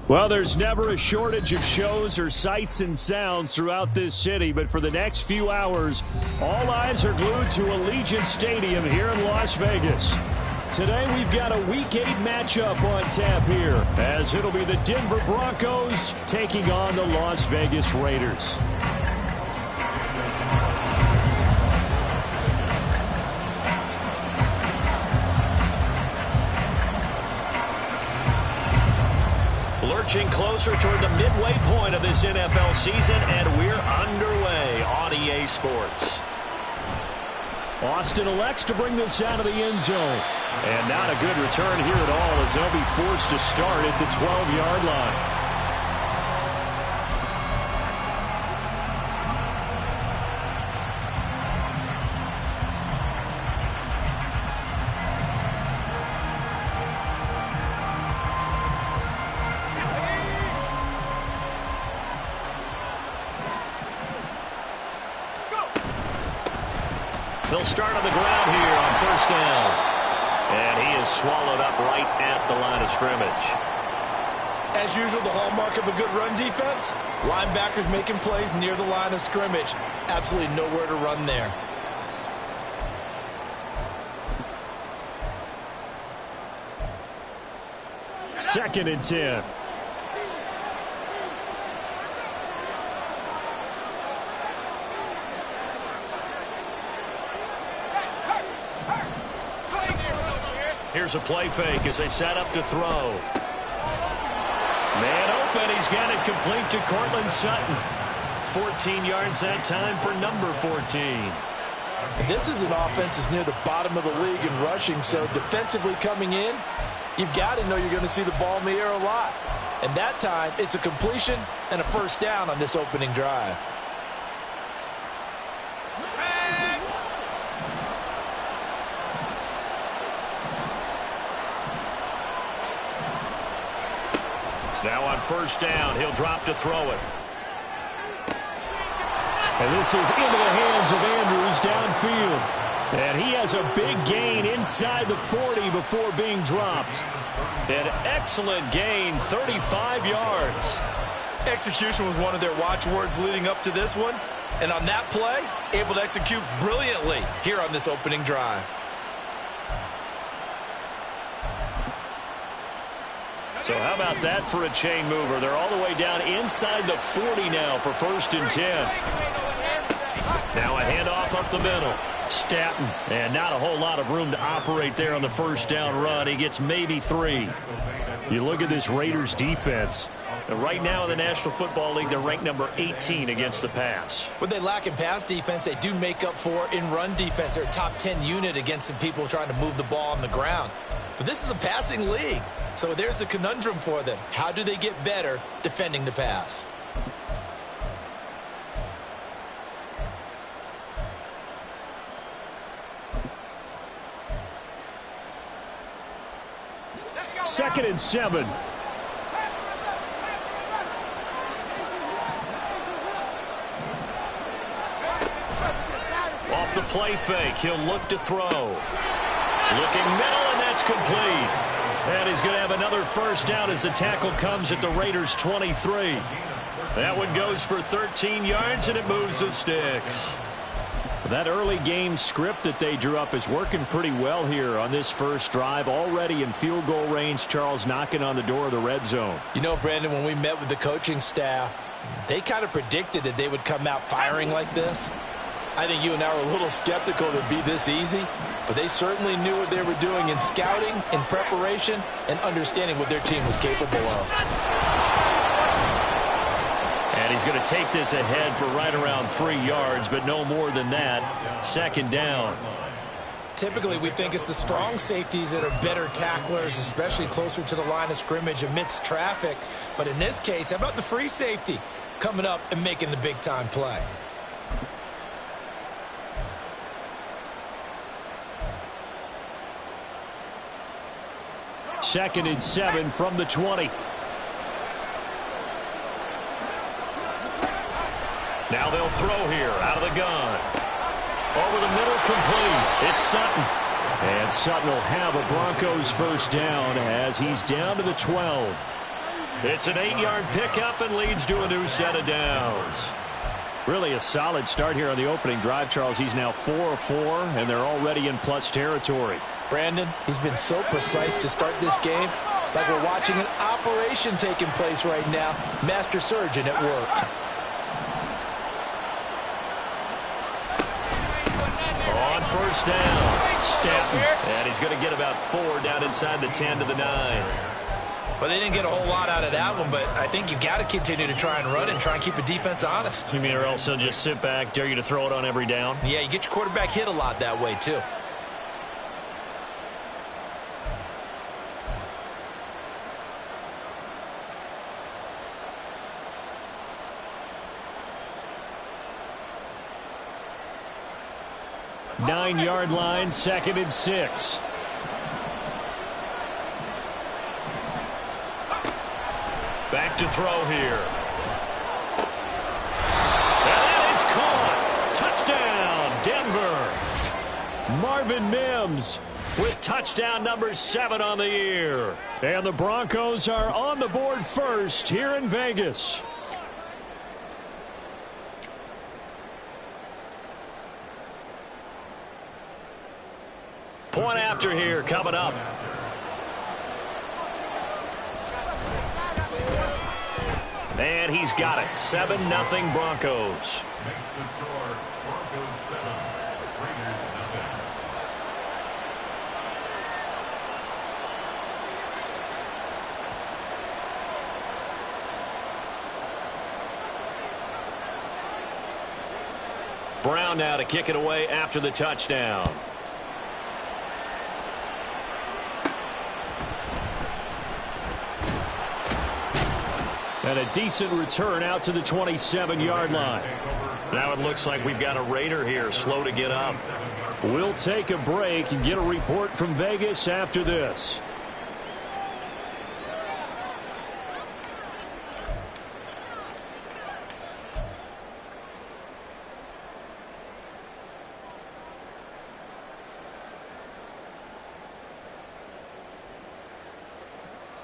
Well, there's never a shortage of shows or sights and sounds throughout this city, but for the next few hours, all eyes are glued to Allegiant Stadium here in Las Vegas. Today, we've got a Week 8 matchup on tap here, as it'll be the Denver Broncos taking on the Las Vegas Raiders. Lurching closer toward the midway point of this NFL season, and we're underway on EA Sports. Austin elects to bring this out of the end zone. And not a good return here at all, as they'll be forced to start at the 12-yard line. They'll start on the ground here on first down. And he is swallowed up right at the line of scrimmage. As usual, the hallmark of a good run defense, linebackers making plays near the line of scrimmage. Absolutely nowhere to run there. Second and 10. Here's a play fake as they set up to throw. Man open. He's got it complete to Courtland Sutton. 14 yards that time for number 14. And this is an offense that's near the bottom of the league in rushing, so defensively coming in, you've got to know you're going to see the ball in the air a lot. And that time, it's a completion and a first down on this opening drive. Now on first down, he'll drop to throw it. And this is into the hands of Andrews downfield. And he has a big gain inside the 40 before being dropped. An excellent gain, 35 yards. Execution was one of their watchwords leading up to this one. And on that play, able to execute brilliantly here on this opening drive. So how about that for a chain mover? They're all the way down inside the 40 now for first and 10. Now a handoff up the middle. Staton, and not a whole lot of room to operate there on the first down run. He gets maybe 3. You look at this Raiders defense. Right now in the National Football League, they're ranked number 18 against the pass. What they lack in pass defense, they do make up for in run defense. They're a top 10 unit against the people trying to move the ball on the ground. But this is a passing league, so there's a conundrum for them. How do they get better defending the pass? Second and 7. Off the play fake, he'll look to throw. Looking middle, and that's complete. And he's going to have another first down as the tackle comes at the Raiders' 23. That one goes for 13 yards, and it moves the sticks. That early game script that they drew up is working pretty well here on this first drive. Already in field goal range, Charles knocking on the door of the red zone. You know, Brandon, when we met with the coaching staff, they kind of predicted that they would come out firing like this. I think you and I were a little skeptical that it'd be this easy, but they certainly knew what they were doing in scouting, in preparation, and understanding what their team was capable of. And he's going to take this ahead for right around 3 yards, but no more than that. Second down. Typically, we think it's the strong safeties that are better tacklers, especially closer to the line of scrimmage amidst traffic. But in this case, how about the free safety coming up and making the big-time play? Second and 7 from the 20. Now they'll throw here out of the gun. Over the middle, complete. It's Sutton. And Sutton will have a Broncos first down as he's down to the 12. It's an 8-yard pickup and leads to a new set of downs. Really a solid start here on the opening drive, Charles. He's now 4 of 4, and they're already in plus territory. Brandon, he's been so precise to start this game, like we're watching an operation taking place right now. Master surgeon at work. On first down, Staton. And he's going to get about 4 down inside the 10 to the 9. Well, they didn't get a whole lot out of that one, but I think you've got to continue to try and run and try and keep the defense honest. You mean or else they'll just sit back, dare you to throw it on every down? Yeah, you get your quarterback hit a lot that way, too. 9-yard line, 2nd and 6. Back to throw here. And that is caught. Touchdown, Denver. Marvin Mims with touchdown number 7 on the year. And the Broncos are on the board first here in Vegas. Point after here coming up. And he's got it. 7-0 Broncos. Makes the score Broncos 7, Raiders 0. Brown now to kick it away after the touchdown. And a decent return out to the 27-yard line. Now it looks like we've got a Raider here, slow to get up. We'll take a break and get a report from Vegas after this.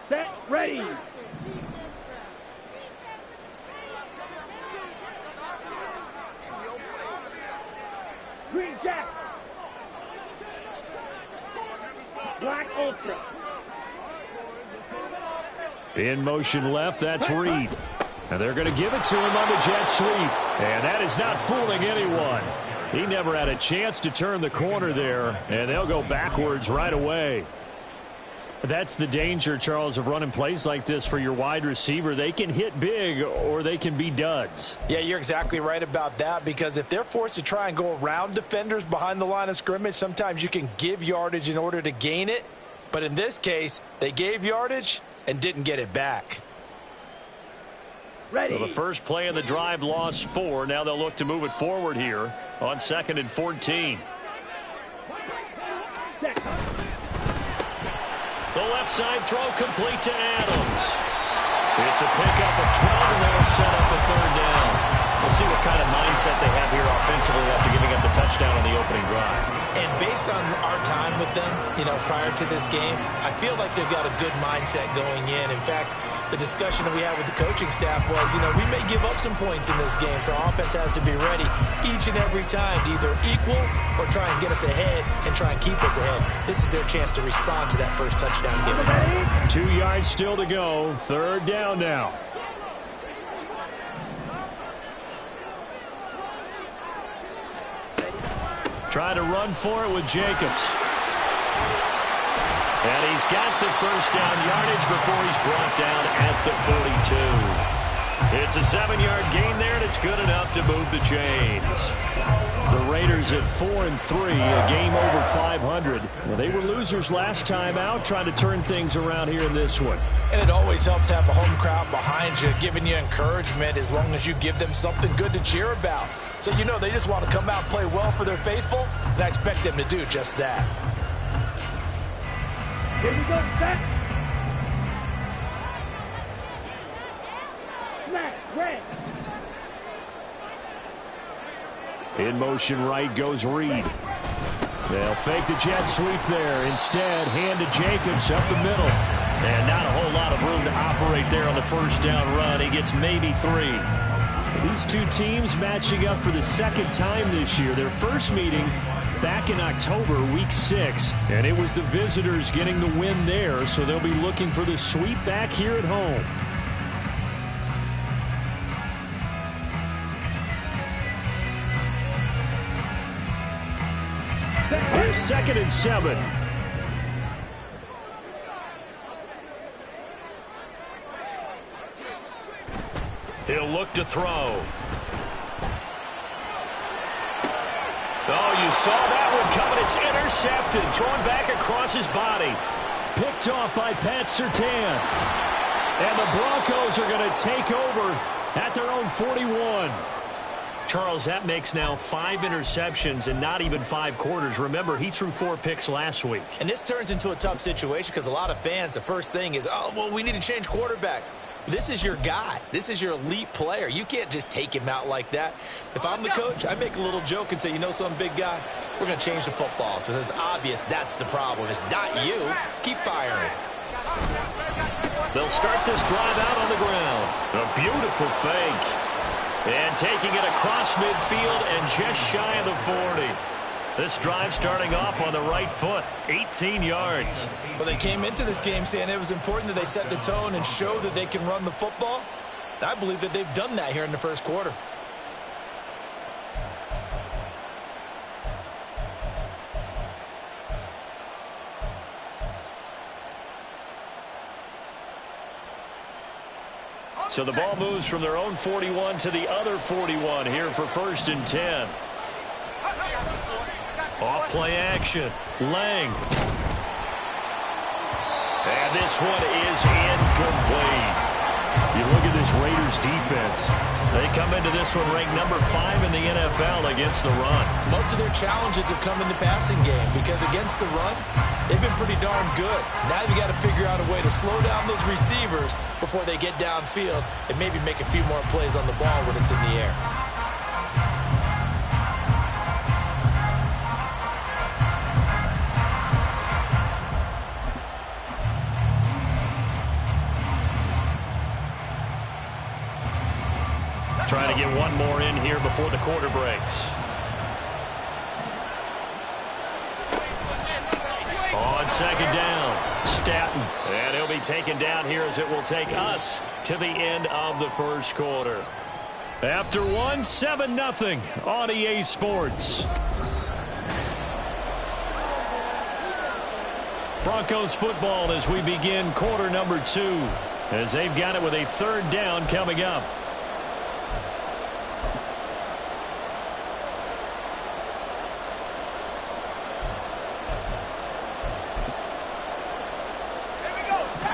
Set, ready. Green Jack. Black Ultra. In motion left, that's Reed. And they're going to give it to him on the jet sweep. And that is not fooling anyone. He never had a chance to turn the corner there, and they'll go backwards right away. That's the danger, Charles, of running plays like this for your wide receiver. They can hit big or they can be duds. Yeah, you're exactly right about that, because if they're forced to try and go around defenders behind the line of scrimmage, sometimes you can give yardage in order to gain it. But in this case, they gave yardage and didn't get it back. Ready. So the first play of the drive lost 4. Now they'll look to move it forward here on 2nd and 14. The left side throw complete to Adams. It's a pickup of 12, and that'll set up a 3rd down. We'll see what kind of mindset they have here offensively after giving up the touchdown on the opening drive. And based on our time with them, prior to this game, I feel like they've got a good mindset going in. In fact, the discussion that we had with the coaching staff was, we may give up some points in this game, so our offense has to be ready each and every time to either equal or try and get us ahead and try and keep us ahead. This is their chance to respond to that first touchdown and get ahead. 2 yards still to go. 3rd down now. Try to run for it with Jacobs. And he's got the first down yardage before he's brought down at the 42. It's a 7-yard gain there, and it's good enough to move the chains. The Raiders at 4-3, a game over 500. Well, they were losers last time out, trying to turn things around here in this one. And it always helps to have a home crowd behind you, giving you encouragement as long as you give them something good to cheer about. So they just want to come out and play well for their faithful, and I expect them to do just that. Here we go, set. Snap, red. In motion right goes Reed. They'll fake the jet sweep there. Instead, hand to Jacobs up the middle. And not a whole lot of room to operate there on the first down run. He gets maybe 3. These two teams matching up for the 2nd time this year. Their first meeting back in October, week 6. And it was the visitors getting the win there, so they'll be looking for the sweep back here at home. Here's 2nd and 7. He'll look to throw. Oh, you saw that one coming. It's intercepted. Thrown back across his body. Picked off by Pat Surtain. And the Broncos are going to take over at their own 41. Charles, that makes now 5 interceptions in not even 5 quarters. Remember, he threw 4 picks last week. And this turns into a tough situation because a lot of fans, the first thing is, oh, well, we need to change quarterbacks. This is your guy. This is your elite player. You can't just take him out like that. If I'm the coach, I make a little joke and say, you know something, big guy? We're going to change the football. So it's obvious that's the problem. It's not you. Keep firing. They'll start this drive out on the ground. A beautiful fake. And taking it across midfield and just shy of the 40. This drive starting off on the right foot, 18 yards. Well, they came into this game saying it was important that they set the tone and show that they can run the football. And I believe that they've done that here in the first quarter. So the ball moves from their own 41 to the other 41 here for 1st and 10. Off play action. Lang. And this one is incomplete. You look at this Raiders defense. They come into this one ranked number 5 in the NFL against the run. Most of their challenges have come in the passing game because against the run, they've been pretty darn good. Now you got to figure out a way to slow down those receivers before they get downfield and maybe make a few more plays on the ball when it's in the air. Trying to get one more in here before the quarter breaks. On 2nd down, Staten. And he'll be taken down here as it will take us to the end of the first quarter. After 7-0 on EA Sports. Broncos football as we begin quarter number 2. As they've got it with a 3rd down coming up.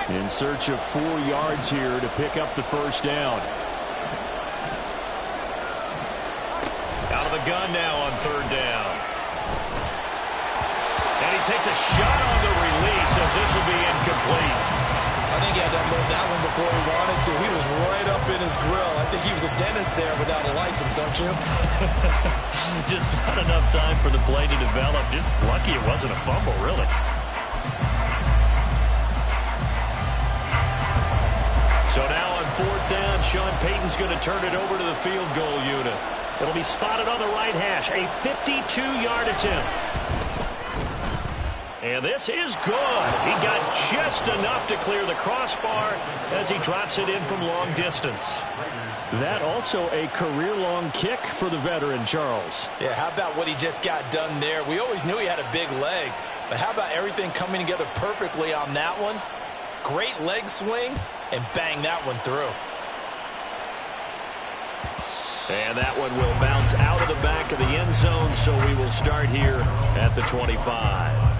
In search of 4 yards here to pick up the 1st down. Out of the gun now on 3rd down. And he takes a shot on the release as this will be incomplete. I think he had to unload that one before he wanted to. He was right up in his grill. I think he was a dentist there without a license, don't you? Just not enough time for the play to develop. Just lucky it wasn't a fumble, really. So now on 4th down, Sean Payton's going to turn it over to the field goal unit. It'll be spotted on the right hash, a 52-yard attempt. And this is good. He got just enough to clear the crossbar as he drops it in from long distance. That also a career-long kick for the veteran, Charles. Yeah, how about what he just got done there? We always knew he had a big leg, but how about everything coming together perfectly on that one? Great leg swing, and bang that one through. And that one will bounce out of the back of the end zone, so we will start here at the 25.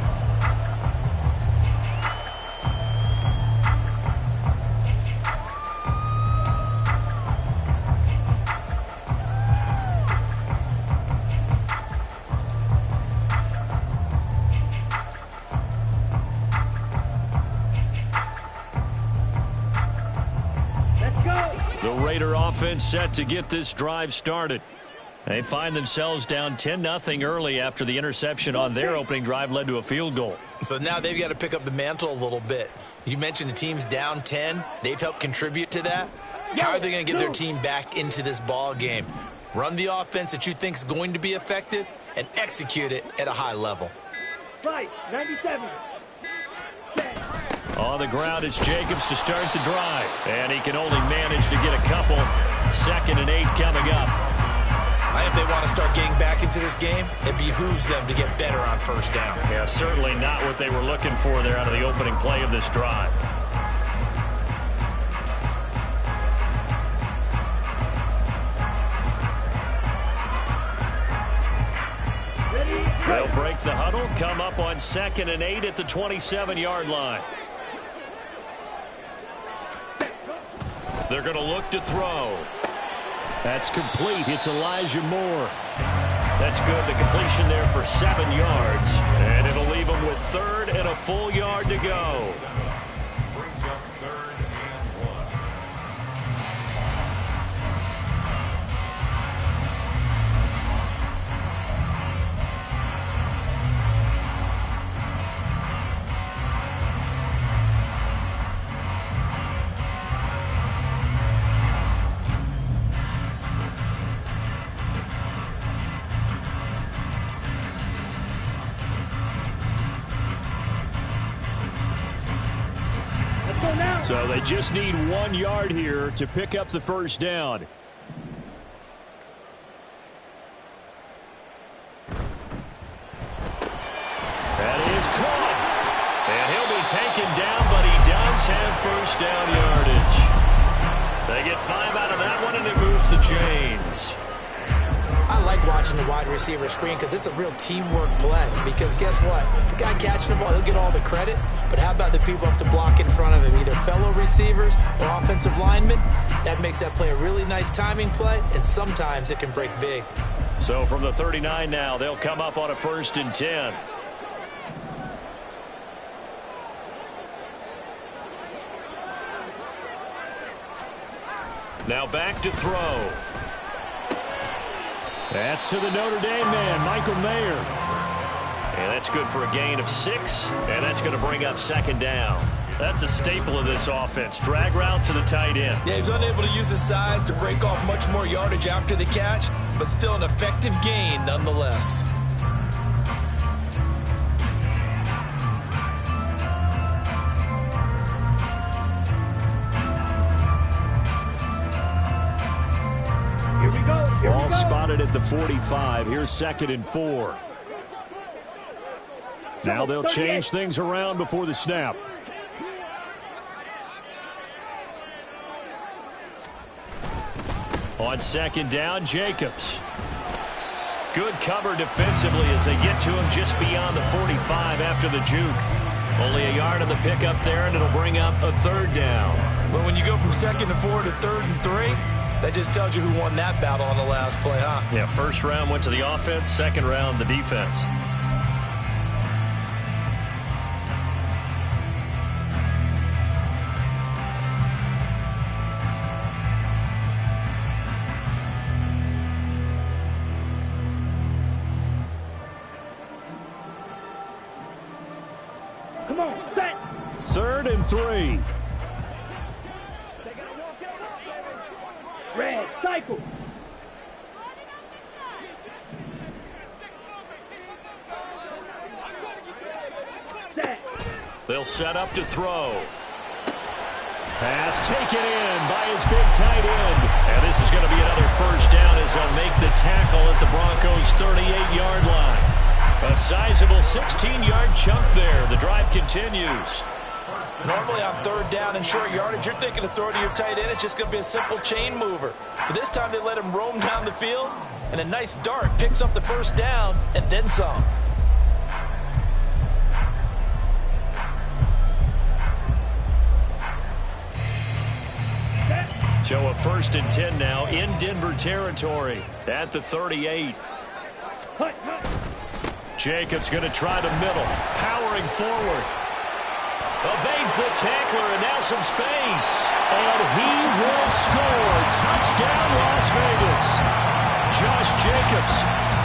The Raider offense set to get this drive started. They find themselves down 10-0 early after the interception on their opening drive led to a field goal. So now they've got to pick up the mantle a little bit. You mentioned the team's down 10. They've helped contribute to that. How are they going to get their team back into this ball game? Run the offense that you think is going to be effective and execute it at a high level. Right, 97. On the ground, it's Jacobs to start the drive. And he can only manage to get a couple. 2nd and 8 coming up. If they want to start getting back into this game, it behooves them to get better on 1st down. Yeah, certainly not what they were looking for there out of the opening play of this drive. They'll break the huddle, come up on 2nd and 8 at the 27-yard line. They're going to look to throw. That's complete. It's Elijah Moore. That's good. The completion there for 7 yards. And it'll leave him with 3rd and a full yard to go. Brings up 3rd and 1. So they just need 1 yard here to pick up the first down. That is caught. And he'll be taken down, but he does have first down yardage. They get 5 out of that one, and it moves the chains. I like watching the wide receiver screen because it's a real teamwork play. Because guess what? The guy catching the ball, he'll get all the credit. But how about the people up to block in front of him, either fellow receivers or offensive linemen? That makes that play a really nice timing play, and sometimes it can break big. So from the 39 now, they'll come up on a 1st and 10. Now back to throw. That's to the Notre Dame man, Michael Mayer. And that's good for a gain of 6, and that's going to bring up 2nd down. That's a staple of this offense. Drag route to the tight end. Yeah, he was unable to use his size to break off much more yardage after the catch, but still an effective gain nonetheless. Ball spotted at the 45. Here's 2nd and 4. Now they'll change things around before the snap. On 2nd down, Jacobs. Good cover defensively as they get to him just beyond the 45 after the juke. Only a yard on the pickup there, and it'll bring up a 3rd down. But when you go from 2nd and 4 to 3rd and 3, that just tells you who won that battle on the last play, huh? Yeah, 1st round went to the offense, 2nd round the defense. Come on, set. 3rd and 3. Red, cycle. Set. They'll set up to throw. Pass taken in by his big tight end. And this is going to be another 1st down as they'll make the tackle at the Broncos' 38-yard line. A sizable 16-yard chunk there. The drive continues. Normally on 3rd down and short yardage, you're thinking to throw to your tight end. It's just going to be a simple chain mover. But this time they let him roam down the field, and a nice dart picks up the 1st down and then some. So a 1st and 10 now in Denver territory at the 38. Jacobs going to try the middle, powering forward. Evades the tackler, and now some space. And he will score. Touchdown, Las Vegas. Josh Jacobs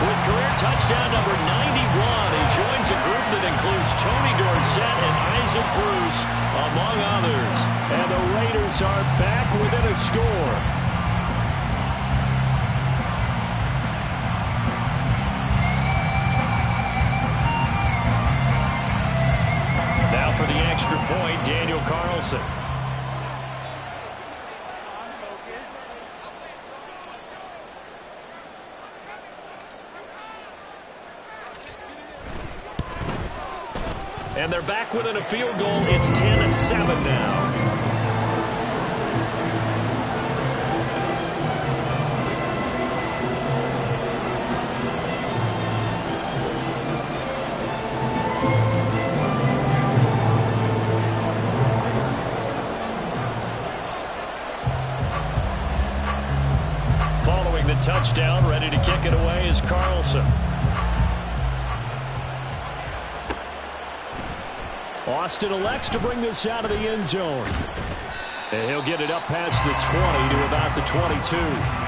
with career touchdown number 91. He joins a group that includes Tony Dorsett and Isaac Bruce, among others. And the Raiders are back within a score. For the extra point, Daniel Carlson. And they're back within a field goal. It's 10-7 now. scoring the touchdown. Ready to kick it away is Carlson. Austin elects to bring this out of the end zone. And he'll get it up past the 20 to about the 22.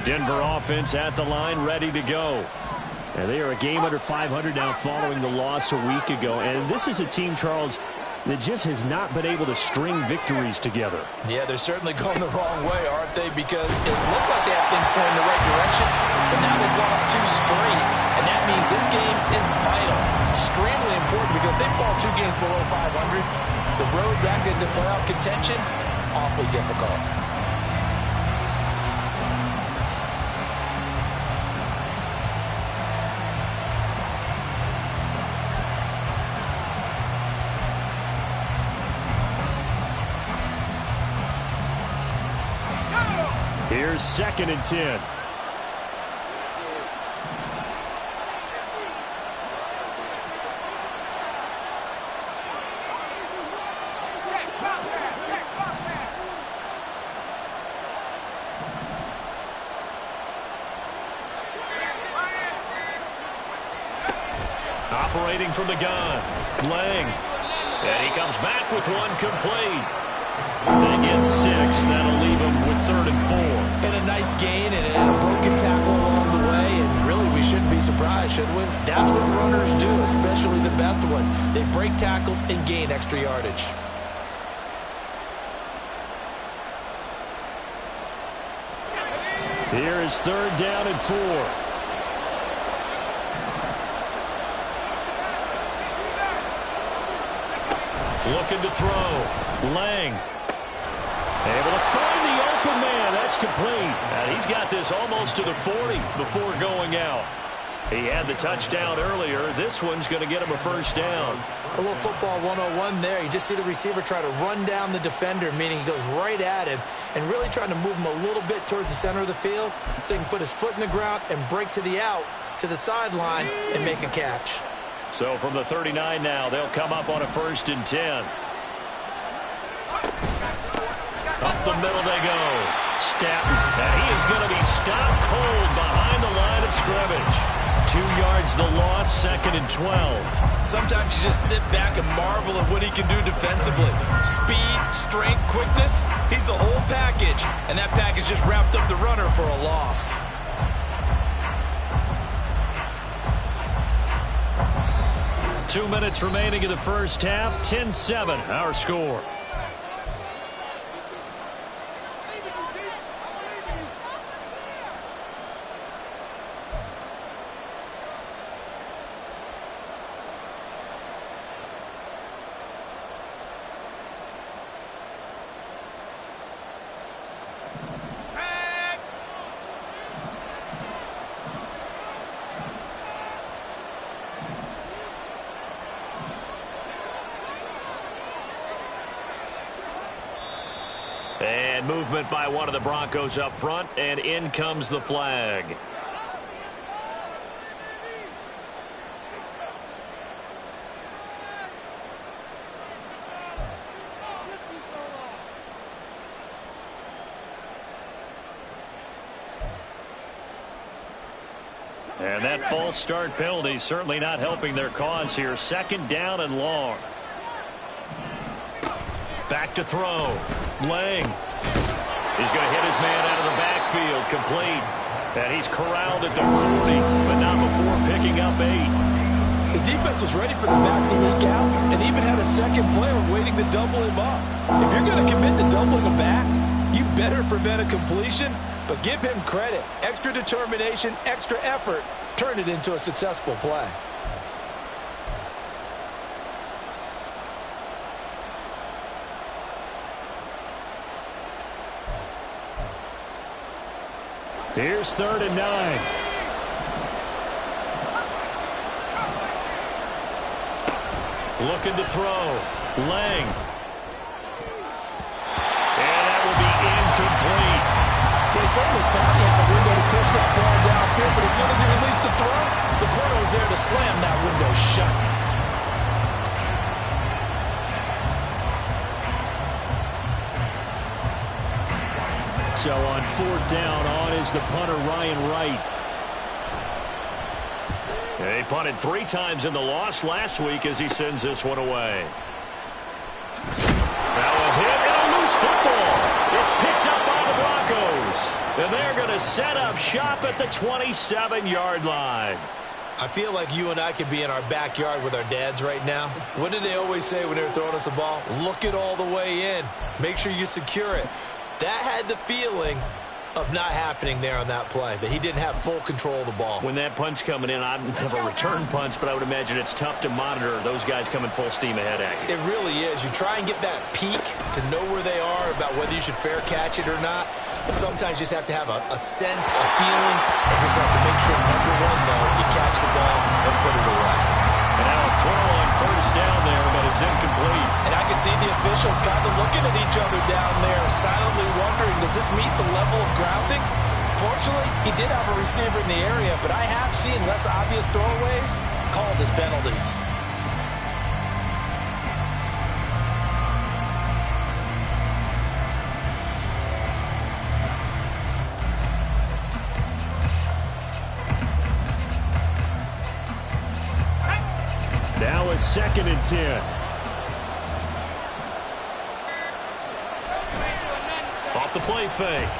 Denver offense at the line, ready to go. And they are a game under 500 now following the loss a week ago. And this is a team, Charles, that just has not been able to string victories together. Yeah, they're certainly going the wrong way, aren't they? Because it looked like they have things going in the right direction, but now they've lost 2 straight. And that means this game is vital, extremely important, because if they fall 2 games below 500, the road back into playoff contention, awfully difficult. Here's 2nd and 10. Operating from the gun, Lang. And he comes back with one complete. They get 6. That'll leave him with 3rd and 4. And a nice gain and a broken tackle along the way. And really, we shouldn't be surprised, should we? That's what runners do, especially the best ones. They break tackles and gain extra yardage. Here is 3rd down and 4. Looking to throw. Lang. Able to find the open man. That's complete. And he's got this almost to the 40 before going out. He had the touchdown earlier. This one's going to get him a 1st down. A little football 101 there. You just see the receiver try to run down the defender, meaning he goes right at him and really trying to move him a little bit towards the center of the field so he can put his foot in the ground and break to the out, to the sideline, and make a catch. So from the 39 now, they'll come up on a 1st and 10. Up the middle they go. Staton. And he is going to be stopped cold behind the line of scrimmage. 2 yards the loss, 2nd and 12. Sometimes you just sit back and marvel at what he can do defensively. Speed, strength, quickness. He's the whole package. And that package just wrapped up the runner for a loss. Two minutes remaining in the first half. 10-7, our score. And movement by one of the Broncos up front, and in comes the flag. And that false start penalty certainly not helping their cause here. 2nd down and long. Back to throw. Lang. He's going to hit his man out of the backfield. Complete. And he's corralled at the 40, but not before picking up 8. The defense was ready for the back to leak out and even had a second player waiting to double him up. If you're going to commit to doubling him back, you better prevent a completion, but give him credit. Extra determination, extra effort, turn it into a successful play. Here's 3rd and 9. Looking to throw. Lang. And that will be incomplete. They certainly thought he had a window to push that ball downfield, but as soon as he released the throw, the corner was there to slam that window shut. So on 4th down, on is the punter, Ryan Wright. They punted 3 times in the loss last week as he sends this one away. Now a hit and a loose football. It's picked up by the Broncos. And they're going to set up shop at the 27-yard line. I feel like you and I could be in our backyard with our dads right now. What did they always say when they were throwing us the ball? Look it all the way in. Make sure you secure it. That had the feeling of not happening there on that play, that he didn't have full control of the ball. When that punt's coming in, I've never returned punts, but I would imagine it's tough to monitor those guys coming full steam ahead at you. It really is. You try and get that peek to know where they are, about whether you should fair catch it or not. But sometimes you just have to have a sense, a feeling, and just have to make sure, number one, though, you catch the ball and put it away. And now a throw on 1st down there, but it's incomplete. And I can see the officials kind of looking at each other down there, silently wondering, does this meet the level of grounding? Fortunately, he did have a receiver in the area, but I have seen less obvious throwaways called as penalties. Now a 2nd and 10. Off the play fake.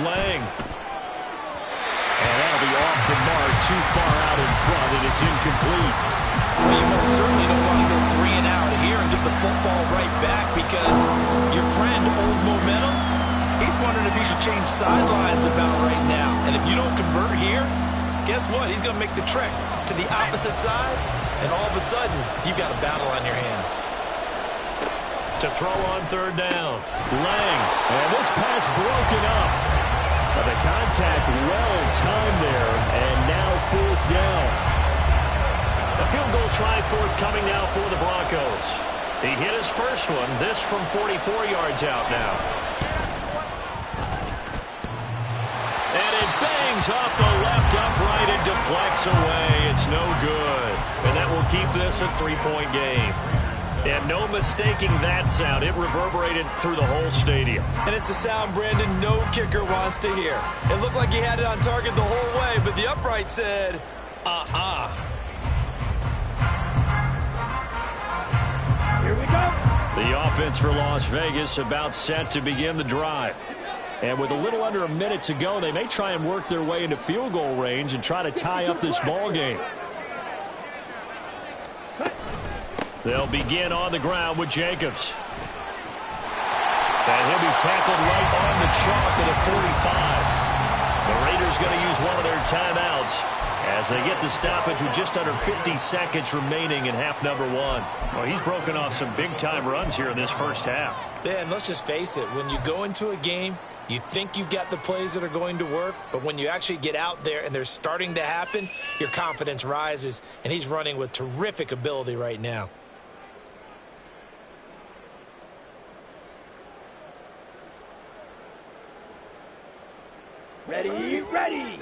Lang. And that'll be off the mark, too far out in front, and it's incomplete. Well, you most certainly don't want to go 3 and out here and get the football right back, because your friend, Old Momentum, he's wondering if he should change sidelines about right now. And if you don't convert here, guess what? He's going to make the trek to the opposite side, and all of a sudden, you've got a battle on your hands. To throw on 3rd down. Lang. And this pass broken up. But the contact well timed there. And now 4th down. A field goal try forthcoming now for the Broncos. He hit his first one. This from 44 yards out now. And it bangs off the left upright and deflects away. It's no good. And that will keep this a 3-point game. And no mistaking that sound. It reverberated through the whole stadium. And it's the sound, Brandon, no kicker wants to hear. It looked like he had it on target the whole way, but the upright said, Here we go. The offense for Las Vegas about set to begin the drive. And with a little under a minute to go, they may try and work their way into field goal range and try to tie up this ball game. They'll begin on the ground with Jacobs. And he'll be tackled right on the chalk at a 45. The Raiders going to use one of their timeouts as they get the stoppage with just under 50 seconds remaining in half number 1. Well, he's broken off some big-time runs here in this first half. Yeah, and let's just face it, when you go into a game, you think you've got the plays that are going to work, but when you actually get out there and they're starting to happen, your confidence rises, and he's running with terrific ability right now. Ready, ready.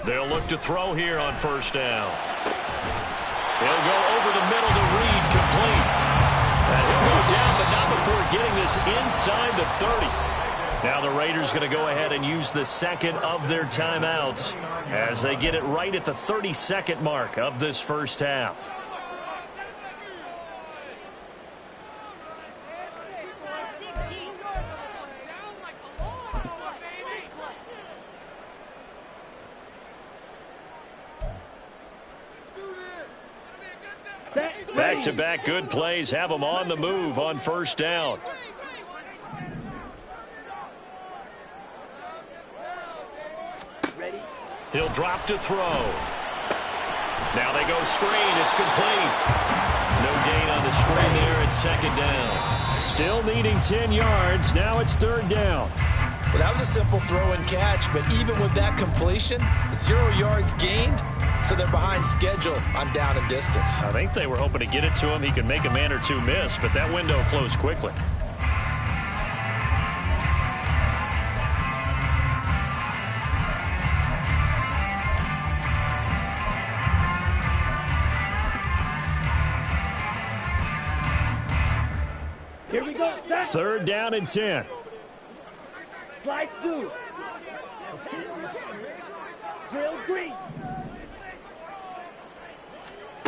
They'll look to throw here on 1st down. He'll go over the middle to Reed, complete. And he'll go down, but not before getting this inside the 30. Now the Raiders going to go ahead and use the second of their timeouts as they get it right at the 32nd mark of this first half. Back-to-back good plays have them on the move on 1st down. He'll drop to throw. Now they go screen. It's complete. No gain on the screen there at second down. Still needing 10 yards. Now it's third down. Well, that was a simple throw and catch, but even with that completion, 0 yards gained, so they're behind schedule on down and distance. I think they were hoping to get it to him. He could make a man or two miss, but that window closed quickly. Here we go, set. Third down and 10. Slide through. Drill green.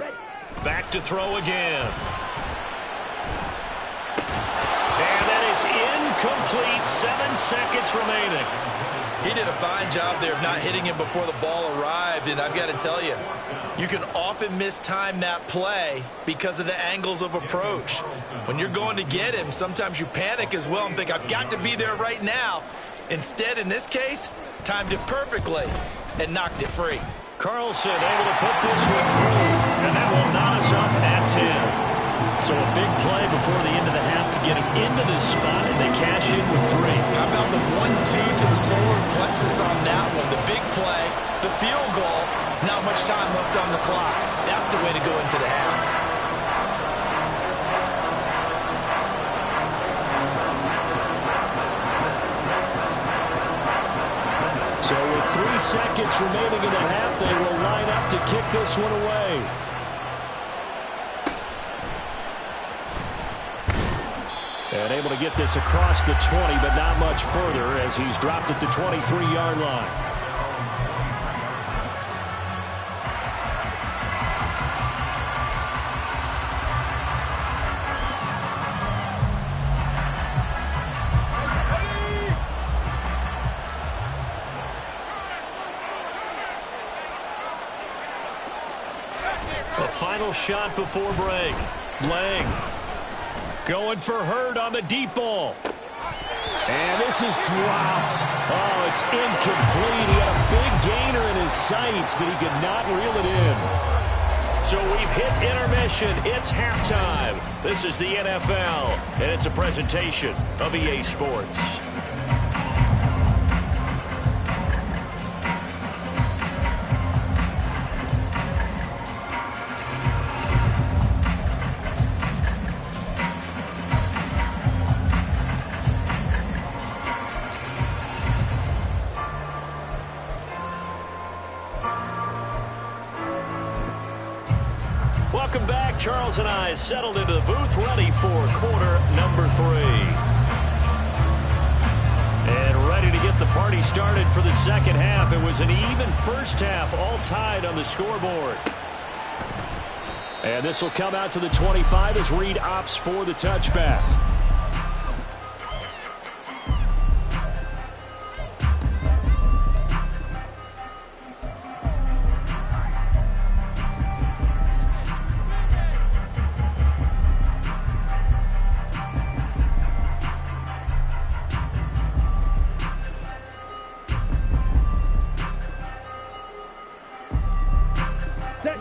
Ready. Back to throw again. And that is incomplete. 7 seconds remaining. He did a fine job there of not hitting him before the ball arrived, and I've got to tell you, you can often mistime that play because of the angles of approach. When you're going to get him, sometimes you panic as well and think, I've got to be there right now. Instead, in this case, timed it perfectly and knocked it free. Carlson able to put this one through, and that will knot us up at 10. So a big play before the end of the half to get him into this spot, and they cash in with 3. How about the 1-2 to the solar plexus on that one? The big play, the field goal, not much time left on the clock. That's the way to go into the half. So with 3 seconds remaining in the half, they will line up to kick this one away. And able to get this across the 20, but not much further as he's dropped at the 23-yard line. A final shot before break. Lang going for Hurd on the deep ball. And this is dropped. Oh, it's incomplete. He had a big gainer in his sights, but he could not reel it in. So we've hit intermission. It's halftime. This is the NFL, and it's a presentation of EA Sports. Welcome back. Charles and I settled into the booth, ready for quarter number 3. And ready to get the party started for the second half. It was an even first half, all tied on the scoreboard. And this will come out to the 25 as Reed opts for the touchback.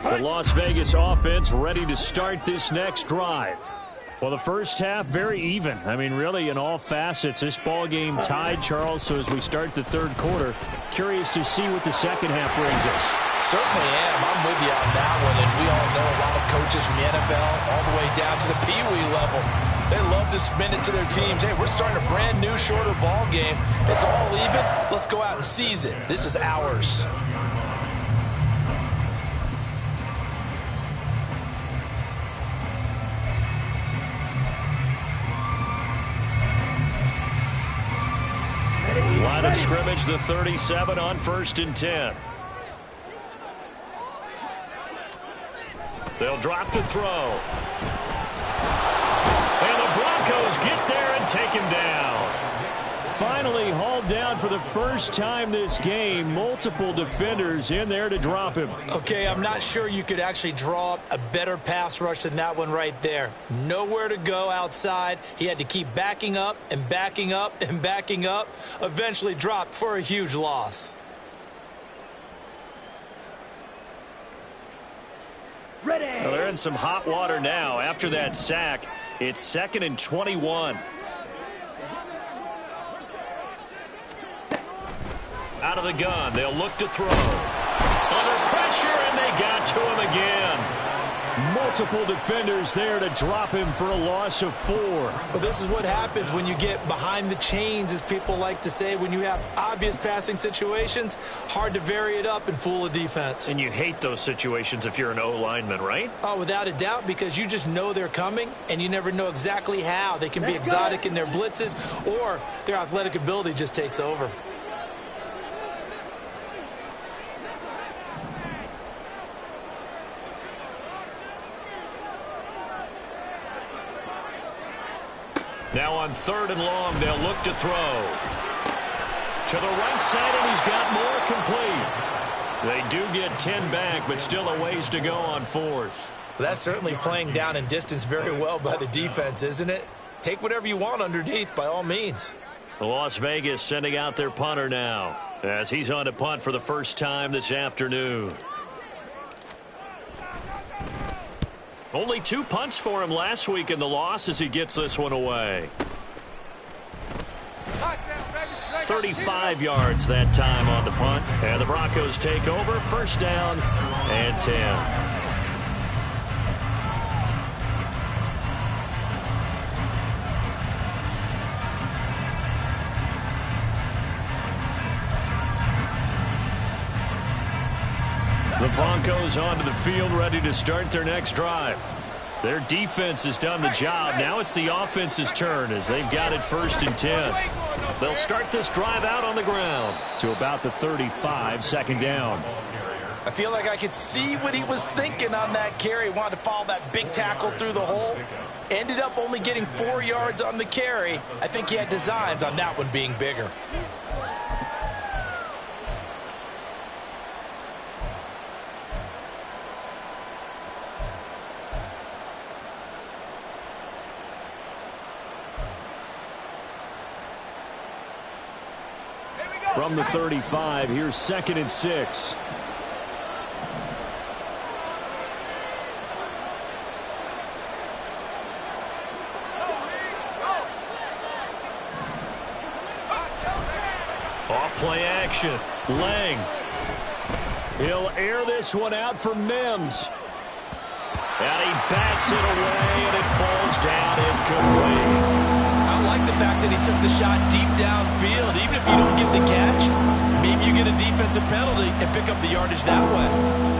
The Las Vegas offense ready to start this next drive. Well, the first half, very even. I mean, really, in all facets, this ball game tied, Charles. So as we start the third quarter, curious to see what the second half brings us. Certainly am. I'm with you on that one. And we all know a lot of coaches from the NFL all the way down to the Pee-wee level. They love to spin it to their teams. Hey, we're starting a brand new, shorter ball game. It's all even. Let's go out and seize it. This is ours. Line of scrimmage, the 37 on 1st and 10. They'll drop to throw. And the Broncos get there and take him down. Finally hauled down for the first time this game. Multiple defenders in there to drop him. Okay, I'm not sure you could actually draw up a better pass rush than that one right there. Nowhere to go outside. He had to keep backing up and backing up and backing up. Eventually dropped for a huge loss. Ready. Well, they're in some hot water now. After that sack, it's 2nd and 21. Out of the gun, they'll look to throw. Under pressure, and they got to him again. Multiple defenders there to drop him for a loss of 4. Well, this is what happens when you get behind the chains, as people like to say. When you have obvious passing situations, hard to vary it up and fool a defense. And you hate those situations if you're an O-lineman, right? Oh, without a doubt, because you just know they're coming, and you never know exactly how. They can be exotic in their blitzes, or their athletic ability just takes over. Now on 3rd and long, they'll look to throw. To the right side, and he's got more complete. They do get 10 back, but still a ways to go on 4th. Well, that's certainly playing down in distance very well by the defense, isn't it? Take whatever you want underneath, by all means. Las Vegas sending out their punter now, as he's on to punt for the first time this afternoon. Only 2 punts for him last week in the loss as he gets this one away. 35 yards that time on the punt. And the Broncos take over. 1st down and 10. The Broncos onto the field, ready to start their next drive. Their defense has done the job. Now it's the offense's turn as they've got it 1st and 10. They'll start this drive out on the ground to about the 35, 2nd down. I feel like I could see what he was thinking on that carry. Wanted to follow that big tackle through the hole. Ended up only getting 4 yards on the carry. I think he had designs on that one being bigger. From the 35, here's 2nd and 6. Off play action. Lang. He'll air this one out for Mims. And he bats it away, and it falls down incomplete. I like the fact that he took the shot deep downfield. Even if you don't get the catch, maybe you get a defensive penalty and pick up the yardage that way.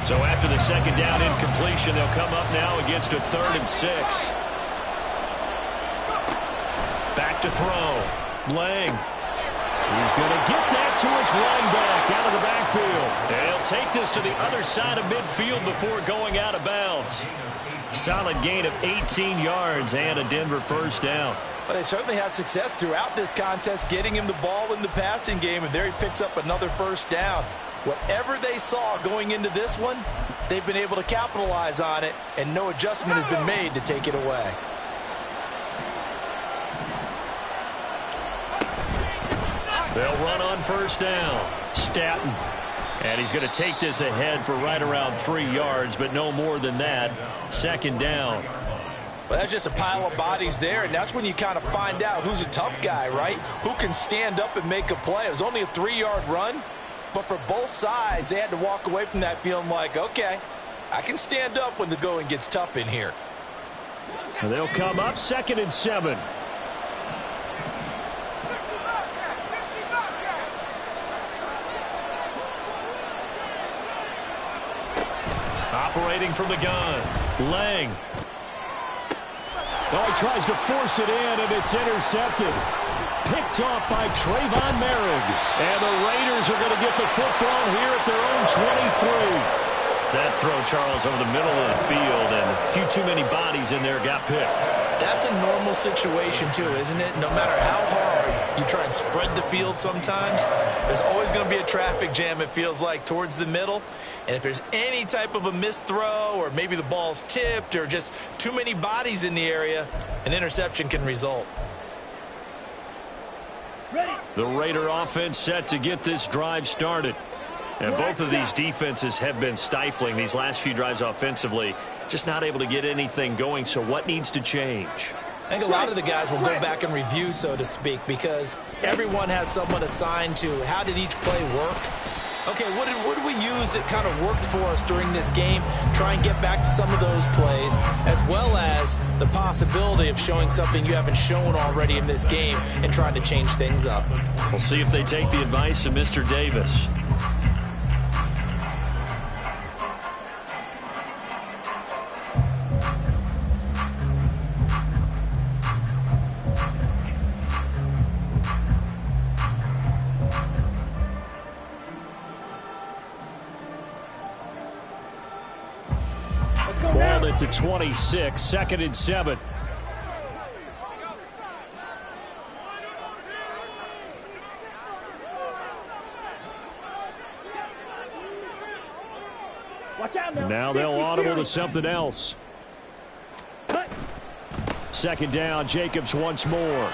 So after the 2nd down incompletion, they'll come up now against a 3rd and 6. Back to throw. Lang. He's going to get that to his running back out of the backfield. And he'll take this to the other side of midfield before going out of bounds. Solid gain of 18 yards and a Denver 1st down. But they certainly had success throughout this contest getting him the ball in the passing game, and there he picks up another 1st down. Whatever they saw going into this one, they've been able to capitalize on it, and no adjustment has been made to take it away. They'll run on 1st down. Staton. And he's going to take this ahead for right around 3 yards, but no more than that. 2nd down. Well, that's just a pile of bodies there, and that's when you kind of find out who's a tough guy, right? Who can stand up and make a play. It was only a 3-yard run. But for both sides, they had to walk away from that feeling like, okay, I can stand up when the going gets tough in here. And they'll come up 2nd and 7. Operating from the gun. Lang. Oh, he tries to force it in, and it's intercepted. Picked off by Trayvon Merrick. And the Raiders are going to get the football here at their own 23. That throw, Charles, over the middle of the field, and a few too many bodies in there got picked. That's a normal situation, too, isn't it? No matter how hard you try and spread the field sometimes, there's always going to be a traffic jam, it feels like, towards the middle. And if there's any type of a missed throw or maybe the ball's tipped or just too many bodies in the area, an interception can result. The Raider offense set to get this drive started. And both of these defenses have been stifling these last few drives offensively. Just not able to get anything going. So what needs to change? I think a lot of the guys will go back and review, so to speak, because everyone has someone assigned to how did each play work. Okay, what did we use that kind of worked for us during this game? Try and get back to some of those plays, as well as the possibility of showing something you haven't shown already in this game and trying to change things up. We'll see if they take the advice of Mr. Davis. Ball at the 26, 2nd and 7. Watch out now. Now they'll audible to something else. Cut. 2nd down, Jacobs once more.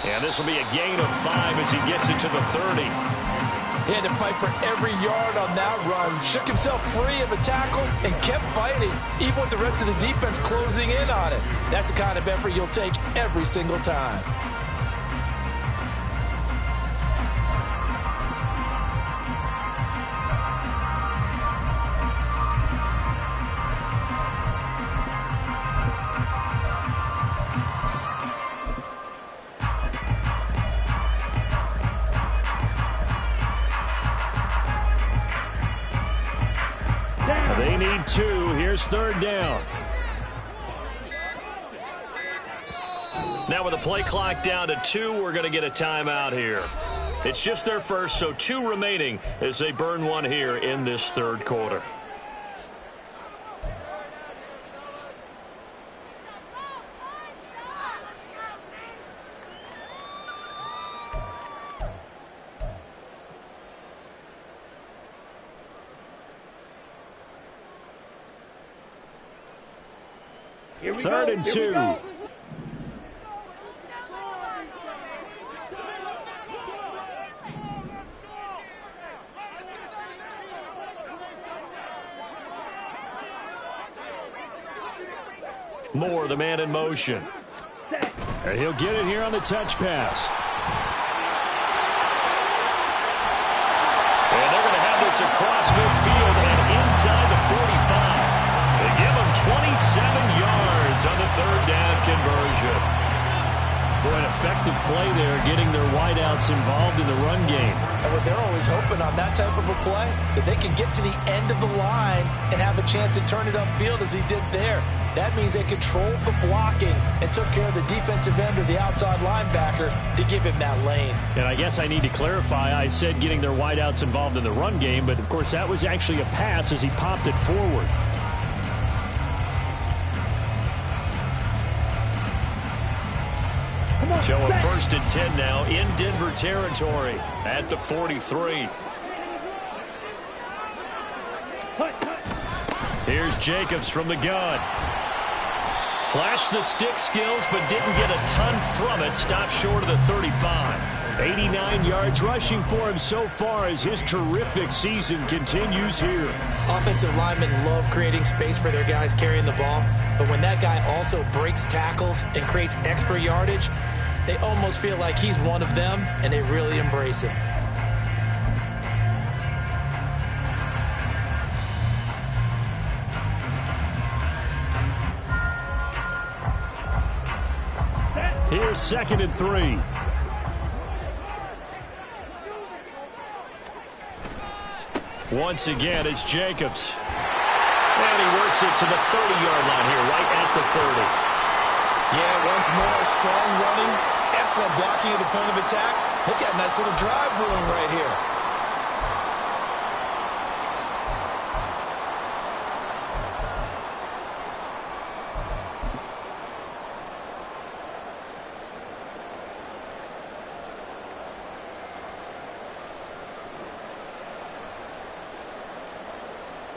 And this will be a gain of 5 as he gets it to the 30. He had to fight for every yard on that run. Shook himself free of the tackle and kept fighting, even with the rest of the defense closing in on it. That's the kind of effort you'll take every single time. They need 2. Here's 3rd down. Now with the play clock down to 2, we're going to get a timeout here. It's just their first, so 2 remaining as they burn one here in this 3rd quarter. Here we 3rd go. and Here we 2. go. Moore, the man in motion. And he'll get it here on the touch pass. And they're going to have this across midfield and inside the 45. They give him 27 yards on the 3rd down conversion. Boy, an effective play there, getting their wideouts involved in the run game. And what they're always hoping on that type of a play, that they can get to the end of the line and have a chance to turn it upfield as he did there. That means they controlled the blocking and took care of the defensive end or the outside linebacker to give him that lane. And I guess I need to clarify, I said getting their wideouts involved in the run game, but of course that was actually a pass as he popped it forward. So a 1st and 10 now in Denver territory at the 43. Here's Jacobs from the gun. Flashed the stick skills, but didn't get a ton from it. Stopped short of the 35. 89 yards rushing for him so far as his terrific season continues here. Offensive linemen love creating space for their guys carrying the ball, but when that guy also breaks tackles and creates extra yardage, they almost feel like he's one of them, and they really embrace him. Here's 2nd and 3. Once again, it's Jacobs. And he works it to the 30-yard line here, right at the 30. Yeah, once more, strong running, excellent blocking of the point of attack. Look at a nice little drive brewing right here.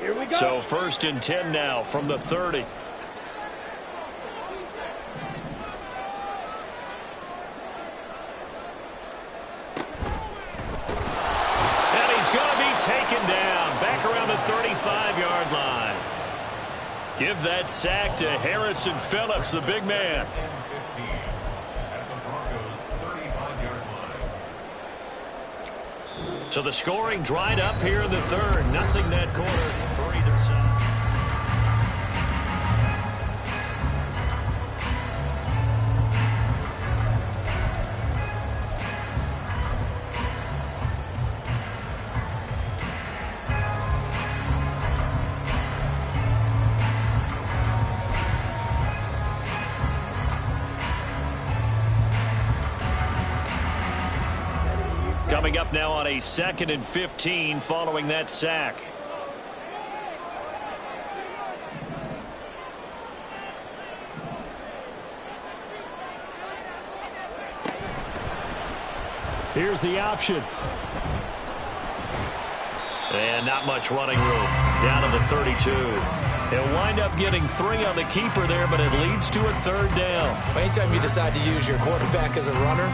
Here we go. So 1st and 10 now from the 30. Taken down, back around the 35-yard line. Give that sack to Harrison Phillips, the big man. At the Broncos' 35-yard line. So the scoring dried up here in the 3rd. Nothing that quarter for either side. Coming up now on a 2nd and 15 following that sack. Here's the option. And not much running room. Down to the 32. He'll wind up getting 3 on the keeper there, but it leads to a 3rd down. Anytime you decide to use your quarterback as a runner,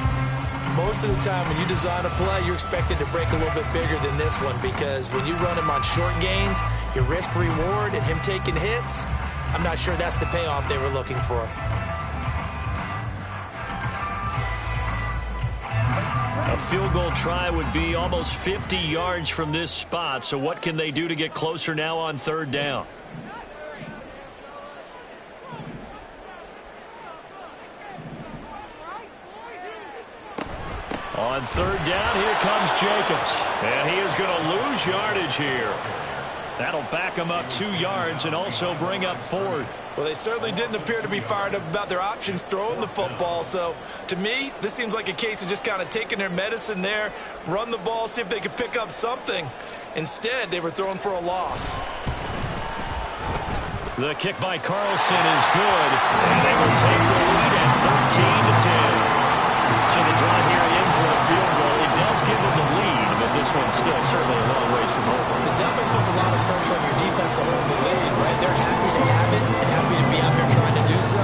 most of the time when you design a play, you're expected to break a little bit bigger than this one, because when you run him on short gains, your risk reward and him taking hits, I'm not sure that's the payoff they were looking for. A field goal try would be almost 50 yards from this spot, so what can they do to get closer now on 3rd down? On 3rd down, here comes Jacobs. And he is going to lose yardage here. That'll back him up 2 yards and also bring up 4th. Well, they certainly didn't appear to be fired up about their options throwing the football. So, to me, this seems like a case of just kind of taking their medicine there, run the ball, see if they could pick up something. Instead, they were throwing for a loss. The kick by Carlson is good. And they will take the lead at 13-10. So the drive here ends with a field goal. It does give them the lead, but this one's still certainly a long ways from over. It definitely puts a lot of pressure on your defense to hold the lead, right? They're happy to have it and happy to be out there trying to do so.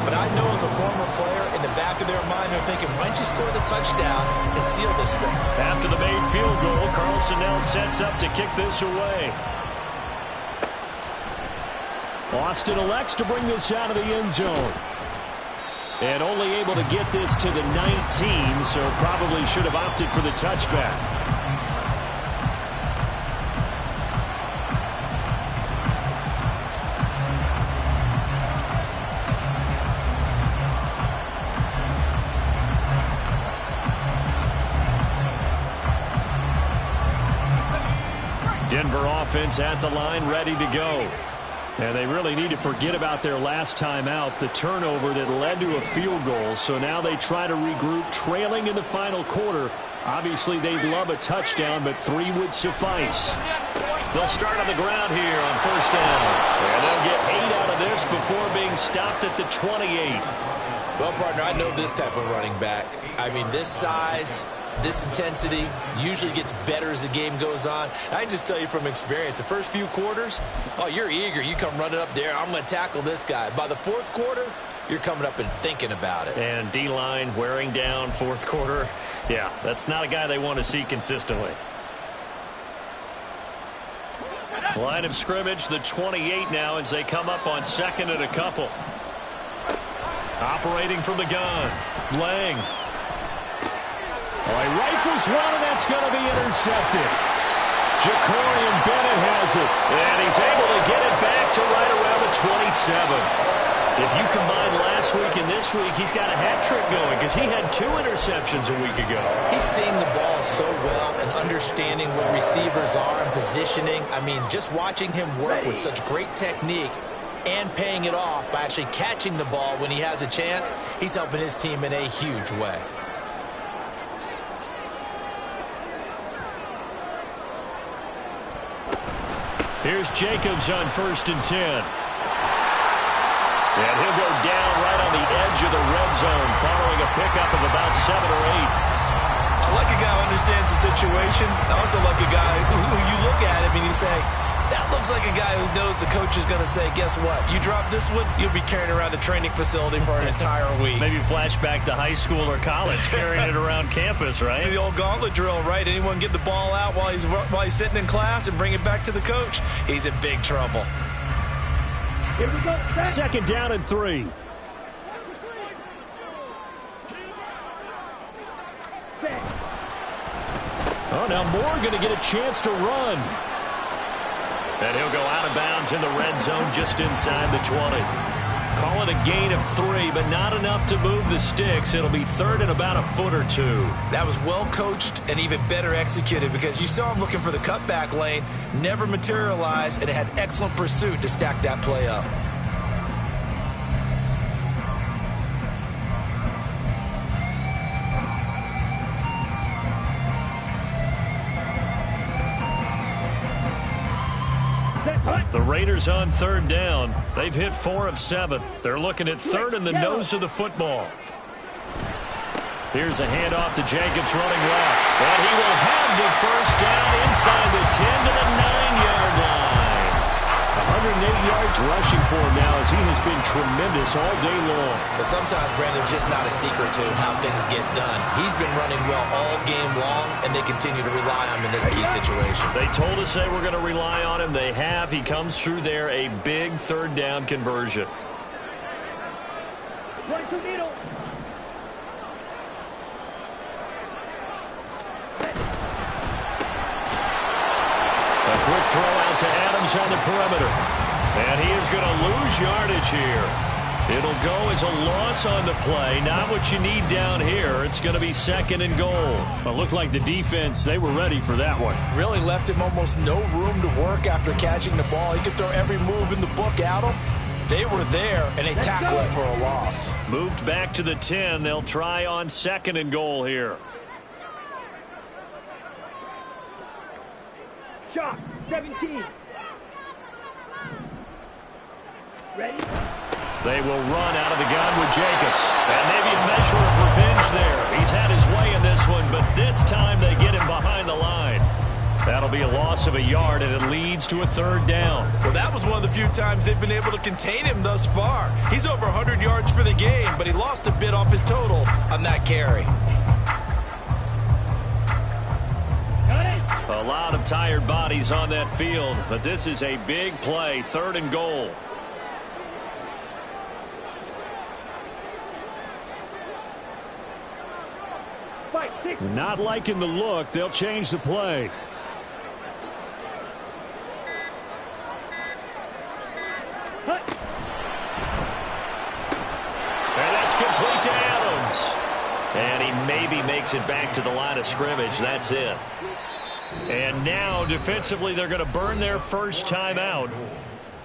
But I know as a former player, in the back of their mind, they're thinking, why don't you score the touchdown and seal this thing? After the made field goal, Carlson now sets up to kick this away. Austin elects to bring this out of the end zone. And only able to get this to the 19, so probably should have opted for the touchback. Denver offense at the line, ready to go. And they really need to forget about their last time out, the turnover that led to a field goal. So now they try to regroup, trailing in the final quarter. Obviously, they'd love a touchdown, but 3 would suffice. They'll start on the ground here on 1st down. And they'll get 8 out of this before being stopped at the 28. Well, partner, I know this type of running back. I mean, this size, this intensity usually gets better as the game goes on. I can just tell you from experience, the first few quarters, oh, you're eager. You come running up there, I'm going to tackle this guy. By the 4th quarter, you're coming up and thinking about it. And D-line wearing down 4th quarter. Yeah, that's not a guy they want to see consistently. Line of scrimmage, the 28 now as they come up on 2nd and a couple. Operating from the gun, Lang. Well, he rifles one, and that's going to be intercepted. Jacorian Bennett has it, and he's able to get it back to right around the 27. If you combine last week and this week, he's got a hat trick going because he had 2 interceptions a week ago. He's seeing the ball so well and understanding where receivers are and positioning. I mean, just watching him work with such great technique and paying it off by actually catching the ball when he has a chance, he's helping his team in a huge way. Here's Jacobs on 1st and 10. And he'll go down right on the edge of the red zone following a pickup of about 7 or 8. I like a guy who understands the situation. I also like a guy who you look at him and you say, That looks like a guy who knows the coach is going to say, guess what? You drop this one, you'll be carrying around the training facility for an entire week. Maybe flashback to high school or college, carrying it around campus, right? The old gauntlet drill, right? Anyone get the ball out while he's sitting in class and bring it back to the coach? He's in big trouble. Here we go. Second down and 3. Oh, now Moore going to get a chance to run. And he'll go out of bounds in the red zone just inside the 20. Call it a gain of 3, but not enough to move the sticks. It'll be third and about a foot or 2. That was well coached and even better executed because you saw him looking for the cutback lane, never materialized, and had excellent pursuit to stack that play up. The Raiders on third down. They've hit 4 of 7. They're looking at third in the nose of the football. Here's a handoff to Jacobs running left. And he will have the first down inside the 10 to the 9-yard line. 108 yards rushing for him now as he has been tremendous all day long. But sometimes, Brandon, it's just not a secret to how things get done. He's been running well all game long, and they continue to rely on him in this key situation. They told us they were going to rely on him. They have. He comes through there, a big third down conversion. Right to middle. A quick throw out to Adams on the perimeter. And he is going to lose yardage here. It'll go as a loss on the play. Not what you need down here. It's going to be second and goal. It looked like the defense, they were ready for that one. Really left him almost no room to work after catching the ball. He could throw every move in the book at him. They were there, and they tackled him for a loss. Moved back to the 10. They'll try on second and goal here. Shot. 17. Ready? They will run out of the gun with Jacobs. And maybe a measure of revenge there. He's had his way in this one, but this time they get him behind the line. That'll be a loss of a yard, and it leads to a third down. Well, that was one of the few times they've been able to contain him thus far. He's over 100 yards for the game, but he lost a bit off his total on that carry. A lot of tired bodies on that field, but this is a big play, third and goal. Not liking the look. They'll change the play. And that's complete to Adams. And he maybe makes it back to the line of scrimmage. That's it. And now, defensively, they're going to burn their first timeout.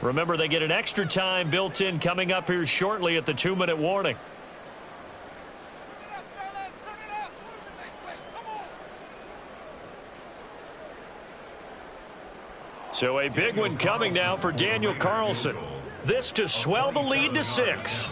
Remember, they get an extra time built in coming up here shortly at the 2-minute warning. So a big one coming now for Daniel Carlson. This to swell the lead to 6.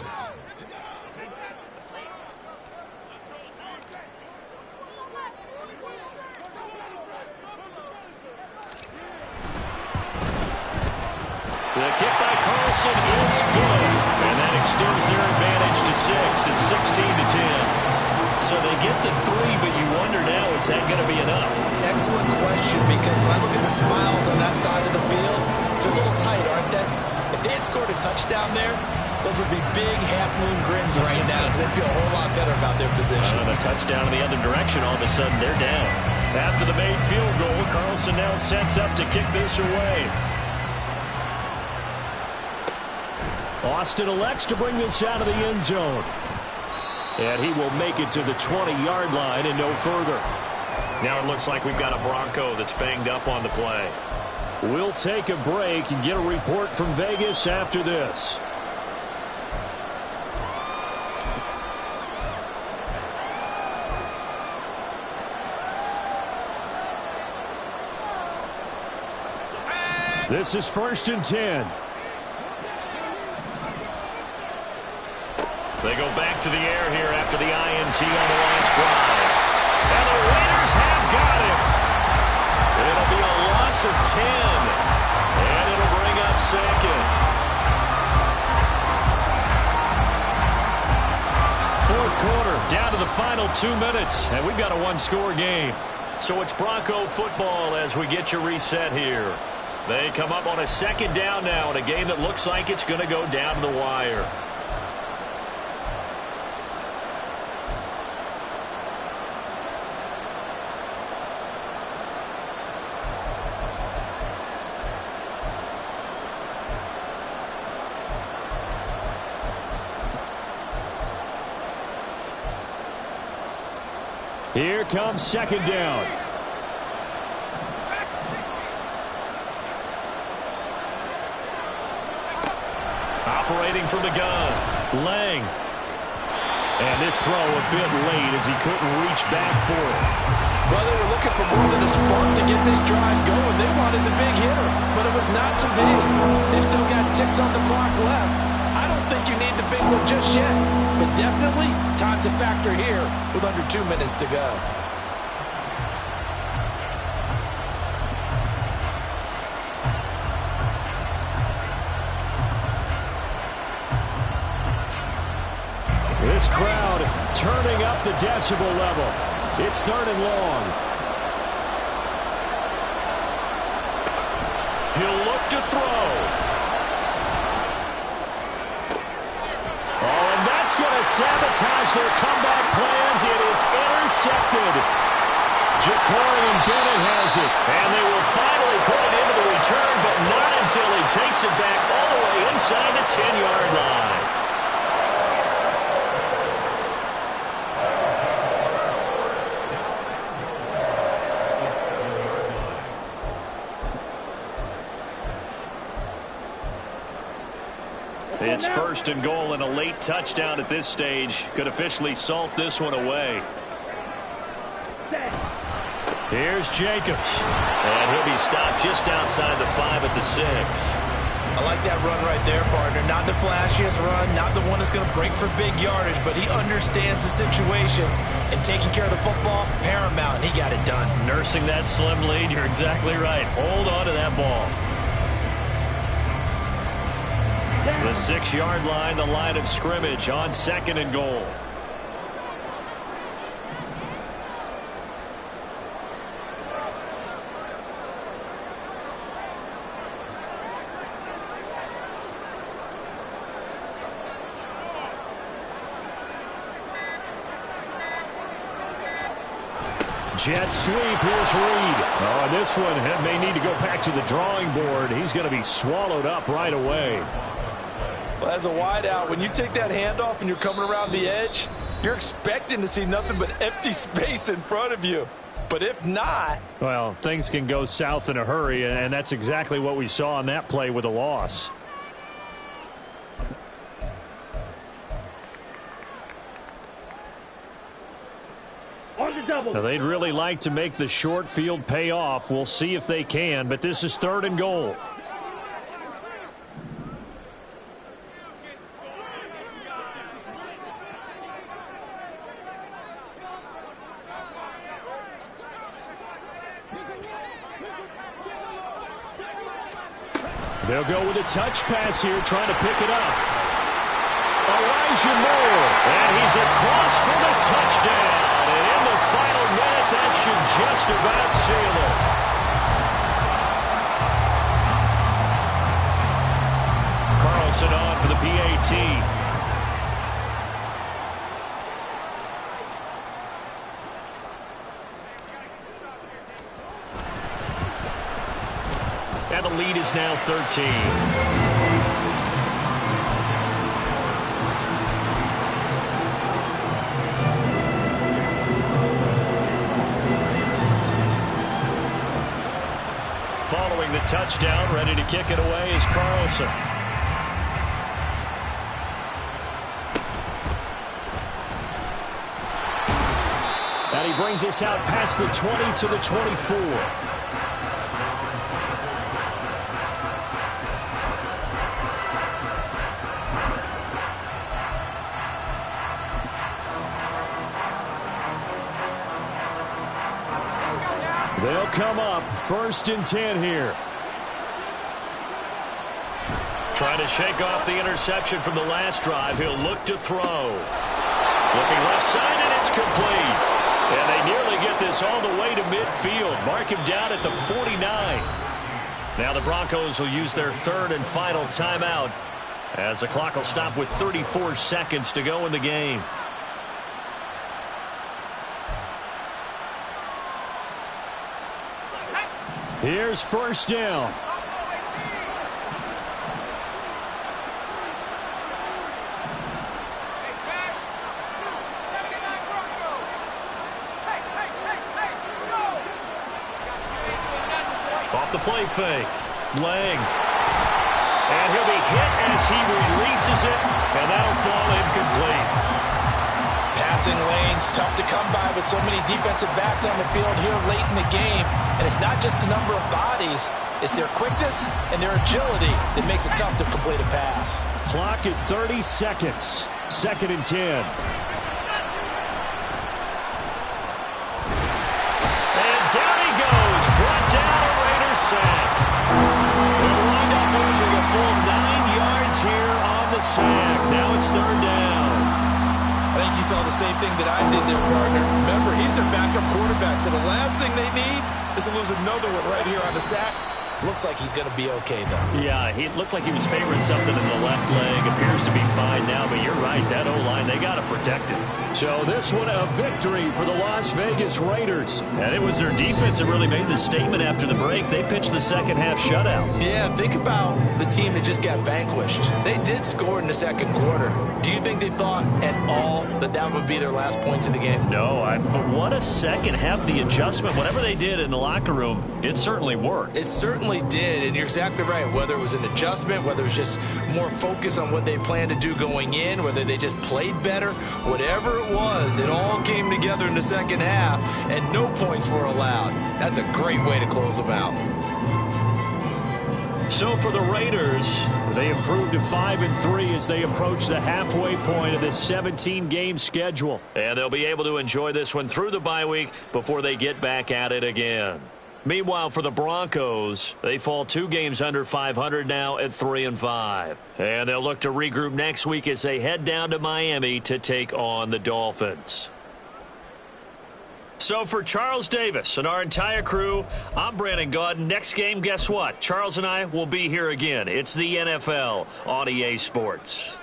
The kick by Carlson is good. And that extends their advantage to 6. It's 16-10. So they get the 3, but you wonder now, is that going to be enough? Excellent question, because when I look at the smiles on that side of the field, they're a little tight, aren't they? If they had scored a touchdown there, those would be big half-moon grins right now because they feel a whole lot better about their position. And a touchdown in the other direction, all of a sudden they're down. After the made field goal, Carlson now sets up to kick this away. Austin elects to bring this out of the end zone. And he will make it to the 20-yard line and no further. Now it looks like we've got a Bronco that's banged up on the play. We'll take a break and get a report from Vegas after this. This is 1st and 10. They go back to the air here after the INT on the last drive. And the Raiders have got him. It'll be a loss of 10. second. Fourth quarter, down to the final 2 minutes, and we've got a one-score game. So it's Bronco football as we get you reset here. They come up on a second down now in a game that looks like it's going to go down to the wire. Here comes second down. Operating from the gun, Lang. And this throw a bit late as he couldn't reach back for it. Well, they were looking for more than a spark to get this drive going. They wanted the big hitter, but it was not to be. They've still got ticks on the clock left. I don't think you need the big one just yet, but definitely time's a factor here with under 2 minutes to go. This crowd turning up the decibel level. It's third and long. He'll look to throw. Oh, and that's going to sabotage their comeback plans. It is intercepted. Jacorian Bennett has it. And they will finally put it into the return, but not until he takes it back all the way inside the 10-yard line. It's first and goal, and a late touchdown at this stage could officially salt this one away. Here's Jacobs. And he'll be stopped just outside the 5 at the 6. I like that run right there, partner. Not the flashiest run, not the one that's going to break for big yardage, but he understands the situation, and taking care of the football, paramount, and he got it done. Nursing that slim lead, you're exactly right. Hold on to that ball. The 6-yard line, the line of scrimmage on second and goal. Jet sweep, here's Reed. Oh, this one may need to go back to the drawing board. He's going to be swallowed up right away. Well, as a wideout, when you take that handoff and you're coming around the edge, you're expecting to see nothing but empty space in front of you. But if not... Well, things can go south in a hurry, and that's exactly what we saw on that play with a loss. Now, they'd really like to make the short field pay off. We'll see if they can, but this is third and goal. They'll go with a touch pass here, trying to pick it up. Elijah Moore, and he's across for the touchdown. And in the final minute, that should just about seal it. Carlson on for the PAT. And the lead is now 13. Following the touchdown, ready to kick it away is Carlson. And he brings us out past the 20 to the 24. They'll come up first and 10 here. Trying to shake off the interception from the last drive. He'll look to throw. Looking left side, and it's complete. And they nearly get this all the way to midfield. Mark him down at the 49. Now the Broncos will use their third and final timeout as the clock will stop with 34 seconds to go in the game. Here's first down. Off the play fake. Lang. And he'll be hit as he releases it, and that'll fall incomplete. Passing lanes, tough to come by with so many defensive backs on the field here late in the game. And it's not just the number of bodies, it's their quickness and their agility that makes it tough to complete a pass. Clock at 30 seconds. 2nd and 10. And down he goes. Brought down a Raiders sack. They'll wind up losing a full 9 yards here on the sack. Now it's 3rd down. I think you saw the same thing that I did there, partner. Remember, he's their backup quarterback, so the last thing they need is to lose another one right here on the sack. Looks like he's going to be okay, though. Yeah, he looked like he was favoring something in the left leg. Appears to be fine now, but you're right. That O-line, they got to protect him. So this one a victory for the Las Vegas Raiders. And it was their defense that really made the statement after the break. They pitched the second half shutout. Yeah, think about the team that just got vanquished. They did score in the second quarter. Do you think they thought at all that that would be their last points of the game? No, but what a second half. The adjustment, whatever they did in the locker room, it certainly worked. It certainly did, and you're exactly right. Whether it was an adjustment, whether it was just more focus on what they planned to do going in, whether they just played better, whatever it was, it all came together in the second half, and no points were allowed. That's a great way to close them out. So for the Raiders, they improved to 5-3 as they approach the halfway point of this 17-game schedule. And they'll be able to enjoy this one through the bye week before they get back at it again. Meanwhile, for the Broncos, they fall 2 games under 500 now at 3-5. And they'll look to regroup next week as they head down to Miami to take on the Dolphins. So for Charles Davis and our entire crew, I'm Brandon Gaudin. Next game, guess what? Charles and I will be here again. It's the NFL on EA Sports.